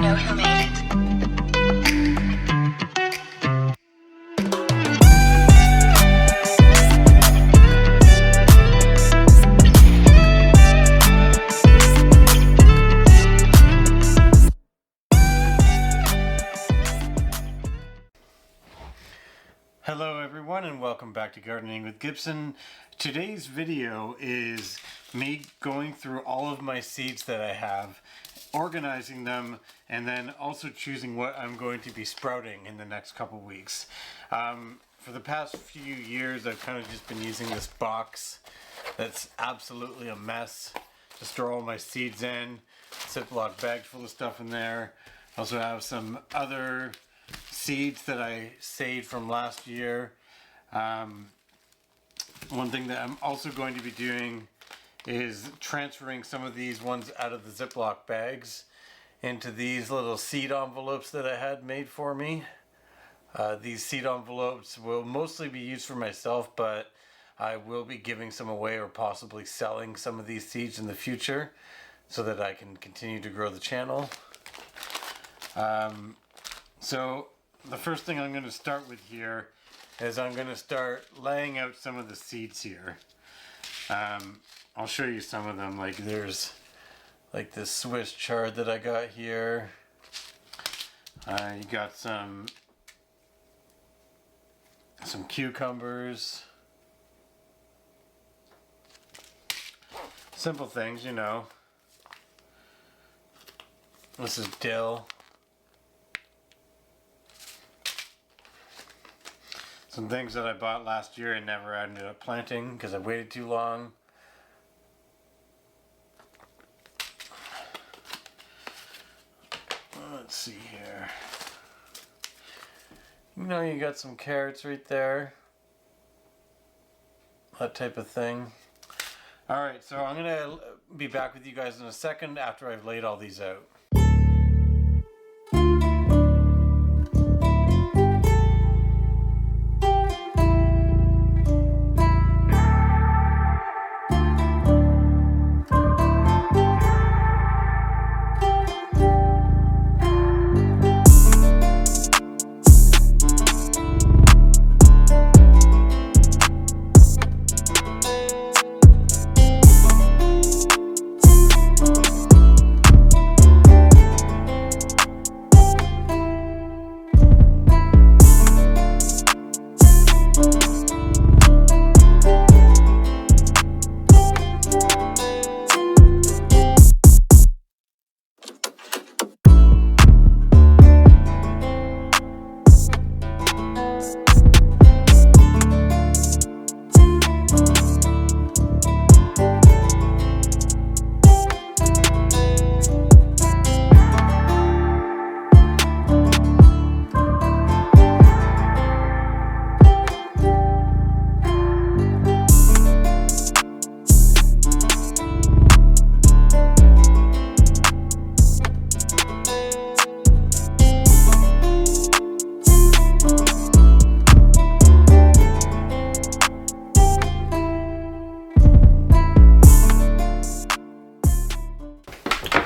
know who made it. Hello everyone and welcome back to Gardening with Gibson. Today's video is me going through all of my seeds that I have, organizing them, and then also choosing what I'm going to be sprouting in the next couple weeks. For the past few years I've kind of just been using this box that's absolutely a mess to store all my seeds in. Ziploc bag full of stuff in there. I also have some other seeds that I saved from last year. One thing that I'm also going to be doing is transferring some of these ones out of the Ziploc bags into these little seed envelopes that I had made for me. These seed envelopes will mostly be used for myself, but I will be giving some away or possibly selling some of these seeds in the future so that I can continue to grow the channel. So the first thing I'm going to start with here is I'm going to start laying out some of the seeds here. I'll show you some of them. Like there's like this Swiss chard that I got here. You got some cucumbers. Simple things, you know. This is dill. Some things that I bought last year and never ended up planting because I waited too long. Let's see here. You know, you got some carrots right there. That type of thing. Alright, so I'm going to be back with you guys in a second after I've laid all these out.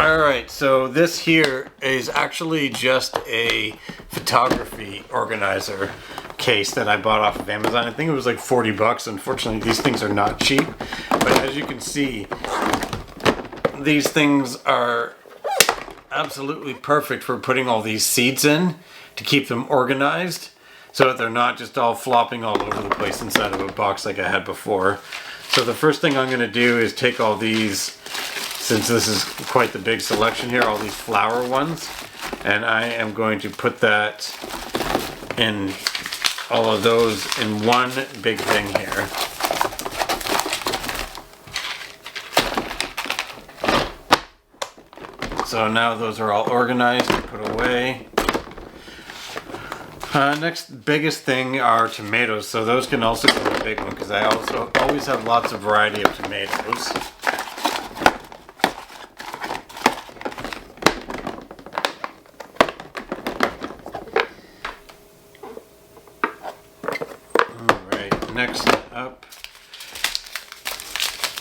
Alright, so this here is actually just a photography organizer case that I bought off of Amazon. I think it was like 40 bucks. Unfortunately, these things are not cheap. But as you can see, these things are absolutely perfect for putting all these seeds in to keep them organized so that they're not just all flopping all over the place inside of a box like I had before. So the first thing I'm going to do is take all these, since this is quite the big selection here, all these flower ones, and I am going to put that in, all of those in one big thing here. So now those are all organized and put away. Next biggest thing are tomatoes, so those can also be a big one because I also always have lots of variety of tomatoes. Alright, next up,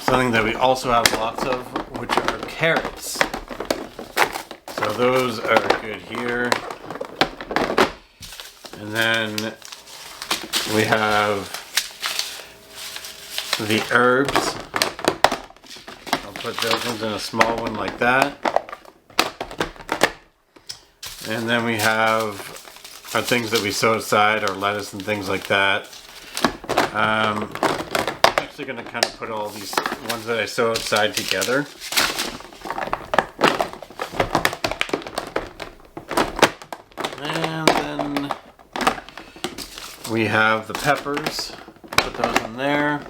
something that we also have lots of, which are carrots. So So those are good here. And then we have the herbs. I'll put those ones in a small one like that. And then we have our things that we sow aside, our lettuce and things like that. I'm actually going to kind of put all these ones that I sow outside together. And then we have the peppers. Put those in there.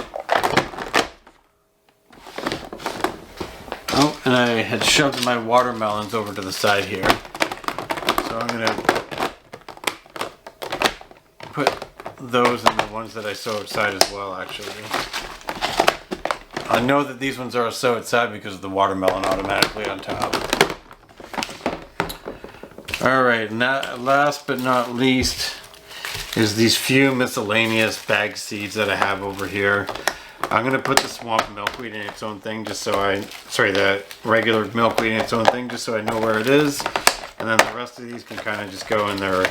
Oh, and I had shoved my watermelons over to the side here. So I'm going to put those in the ones that I sow outside as well, actually. I know that these ones are sow outside because of the watermelon automatically on top. Alright, last but not least is these few miscellaneous bag seeds that I have over here. I'm going to put the swamp milkweed in its own thing just so the regular milkweed in its own thing just so I know where it is. And then the rest of these can kind of just go in their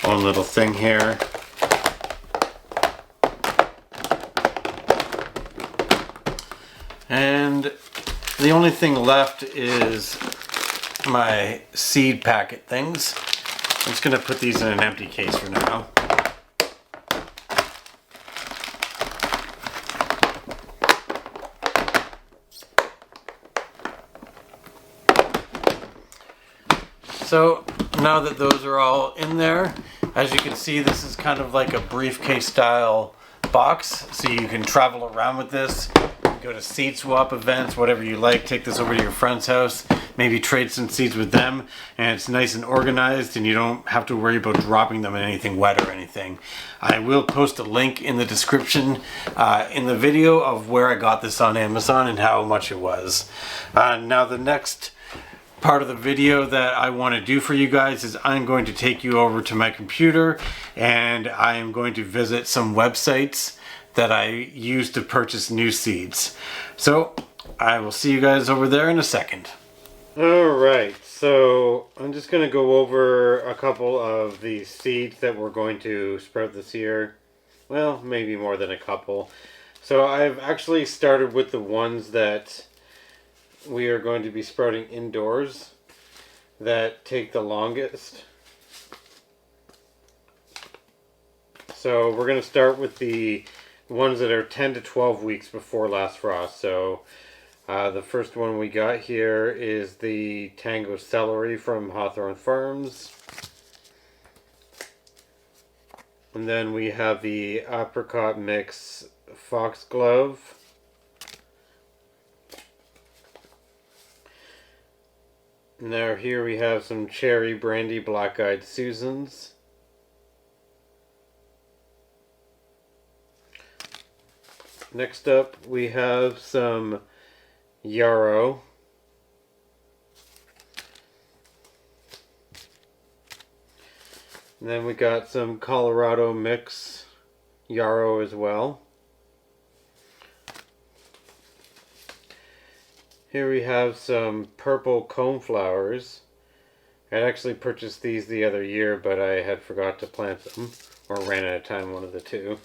own little thing here. And the only thing left is my seed packet things. I'm just going to put these in an empty case for now. So now that those are all in there, as you can see, this is kind of like a briefcase style box. So you can travel around with this, go to seed swap events, whatever you like, take this over to your friend's house, maybe trade some seeds with them, and it's nice and organized and you don't have to worry about dropping them in anything wet or anything. I will post a link in the description in the video of where I got this on Amazon and how much it was. Now the next part of the video that I want to do for you guys is I'm going to take you over to my computer and I am going to visit some websites that I use to purchase new seeds. So I will see you guys over there in a second. Alright, so I'm just going to go over a couple of the seeds that we're going to sprout this year. Well, maybe more than a couple. So I've actually started with the ones that we are going to be sprouting indoors that take the longest. So we're going to start with the ones that are 10 to 12 weeks before last frost. So the first one we got here is the Tango Celery from Hawthorne Farms. And then we have the Apricot Mix Foxglove. Now here we have some Cherry Brandy Black-Eyed Susans. Next up we have some Yarrow. And then we got some Colorado Mix Yarrow as well. Here we have some purple coneflowers. I actually purchased these the other year, but I had forgot to plant them, or ran out of time, one of the two.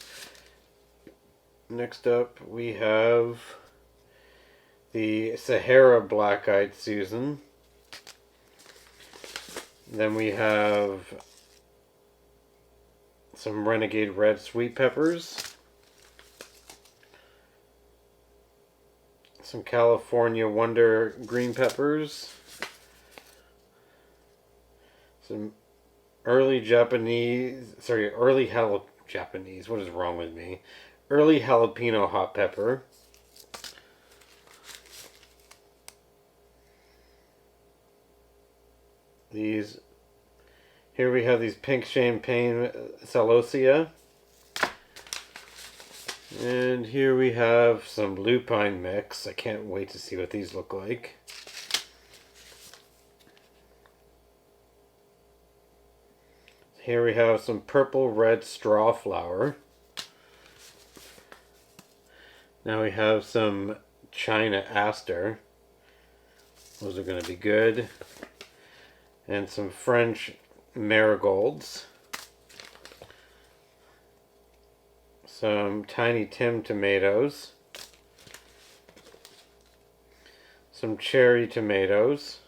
Next up we have the Sahara Black-Eyed Susan. Then we have some Renegade Red Sweet Peppers. Some California Wonder Green Peppers. Some early Japanese, what is wrong with me? Early jalapeno hot pepper. Here we have these pink champagne celosia. And here we have some lupine mix. I can't wait to see what these look like. Here we have some purple red straw flower. Now we have some China Aster. Those are going to be good. and some French marigolds, some Tiny Tim tomatoes, some cherry tomatoes,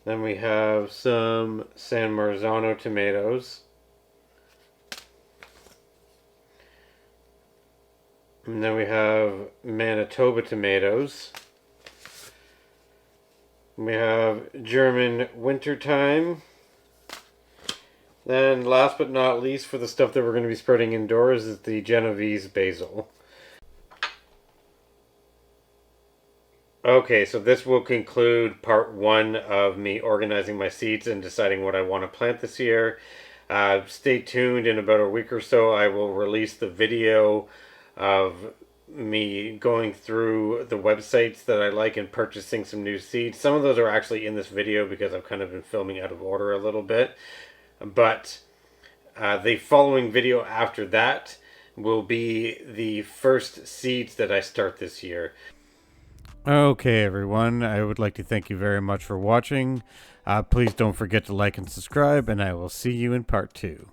then we have some San Marzano tomatoes, and then we have Manitoba tomatoes. We have German wintertime. Then last but not least, for the stuff that we're going to be spreading indoors, is the Genovese basil. Okay, so this will conclude part 1 of me organizing my seeds and deciding what I want to plant this year. Stay tuned. In about a week or so I will release the video of me going through the websites that I like and purchasing some new seeds. Some of those are actually in this video because I've kind of been filming out of order a little bit. But the following video after that will be the first seeds that I start this year. Okay, everyone, I would like to thank you very much for watching. Please don't forget to like and subscribe, and I will see you in part 2.